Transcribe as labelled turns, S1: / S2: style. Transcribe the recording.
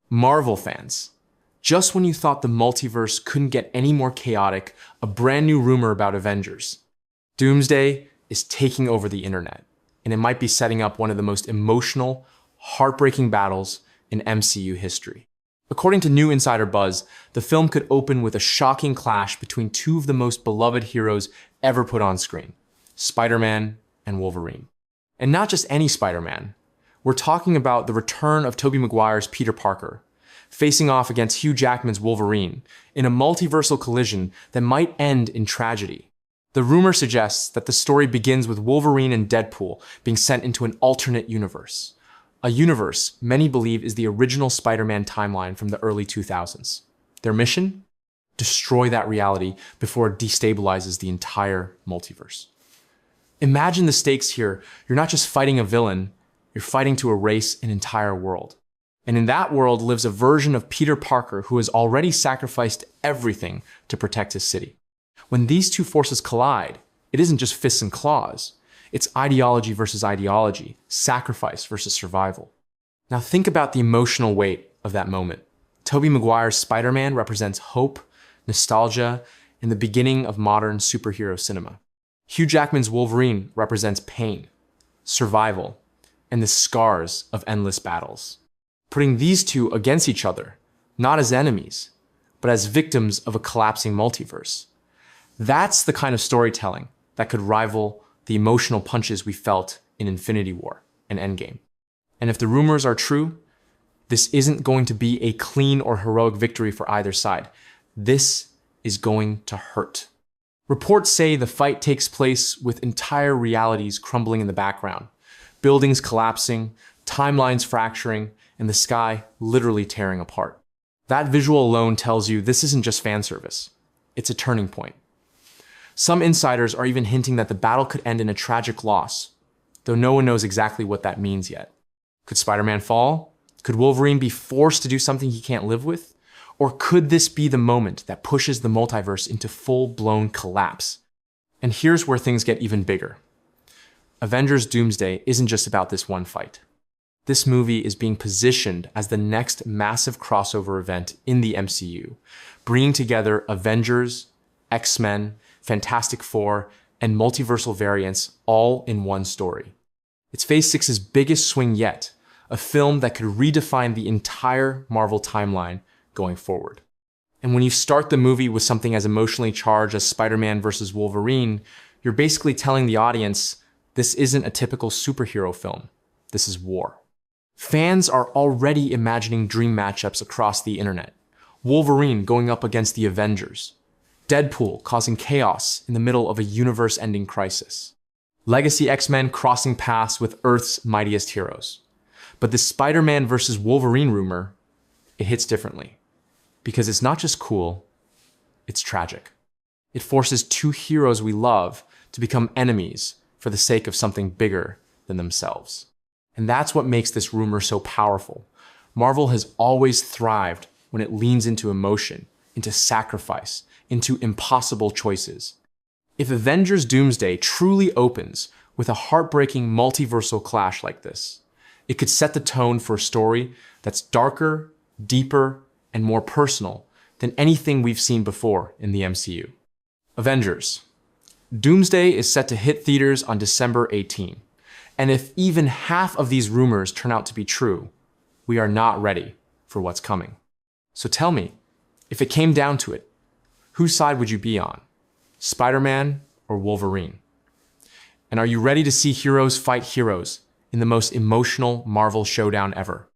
S1: Marvel fans, just when you thought the multiverse couldn't get any more chaotic, a brand new rumor about Avengers. Doomsday is taking over the internet, and it might be setting up one of the most emotional, heartbreaking battles in MCU history. According to new insider buzz, the film could open with a shocking clash between two of the most beloved heroes ever put on screen, Spider-Man and Wolverine. And not just any Spider-Man. We're talking about the return of Tobey Maguire's Peter Parker, facing off against Hugh Jackman's Wolverine in a multiversal collision that might end in tragedy. The rumor suggests that the story begins with Wolverine and Deadpool being sent into an alternate universe. A universe many believe is the original Spider-Man timeline from the early 2000s. Their mission? Destroy that reality before it destabilizes the entire multiverse. Imagine the stakes here. You're not just fighting a villain, you're fighting to erase an entire world. And in that world lives a version of Peter Parker who has already sacrificed everything to protect his city. When these two forces collide, it isn't just fists and claws. It's ideology versus ideology, sacrifice versus survival. Now think about the emotional weight of that moment. Tobey Maguire's Spider-Man represents hope, nostalgia, and the beginning of modern superhero cinema. Hugh Jackman's Wolverine represents pain, survival, and the scars of endless battles. Putting these two against each other, not as enemies, but as victims of a collapsing multiverse. That's the kind of storytelling that could rival the emotional punches we felt in Infinity War and Endgame. And if the rumors are true, this isn't going to be a clean or heroic victory for either side. This is going to hurt. Reports say the fight takes place with entire realities crumbling in the background, buildings collapsing, timelines fracturing, and the sky literally tearing apart. That visual alone tells you this isn't just fan service. It's a turning point. Some insiders are even hinting that the battle could end in a tragic loss, though no one knows exactly what that means yet. Could Spider-Man fall? Could Wolverine be forced to do something he can't live with? Or could this be the moment that pushes the multiverse into full-blown collapse? And here's where things get even bigger. Avengers Doomsday isn't just about this one fight. This movie is being positioned as the next massive crossover event in the MCU, bringing together Avengers, X-Men, Fantastic Four, and multiversal variants all in one story. It's Phase 6's biggest swing yet, a film that could redefine the entire Marvel timeline going forward. And when you start the movie with something as emotionally charged as Spider-Man versus Wolverine, you're basically telling the audience, this isn't a typical superhero film. This is war. Fans are already imagining dream matchups across the internet. Wolverine going up against the Avengers. Deadpool causing chaos in the middle of a universe-ending crisis. Legacy X-Men crossing paths with Earth's mightiest heroes. But the Spider-Man versus Wolverine rumor, it hits differently. Because it's not just cool, it's tragic. It forces two heroes we love to become enemies for the sake of something bigger than themselves. And that's what makes this rumor so powerful. Marvel has always thrived when it leans into emotion, into sacrifice, into impossible choices. If Avengers Doomsday truly opens with a heartbreaking multiversal clash like this, it could set the tone for a story that's darker, deeper, and more personal than anything we've seen before in the MCU. Avengers. Doomsday is set to hit theaters on December 18. And if even half of these rumors turn out to be true, we are not ready for what's coming. So tell me, if it came down to it, whose side would you be on? Spider-Man or Wolverine? And are you ready to see heroes fight heroes in the most emotional Marvel showdown ever?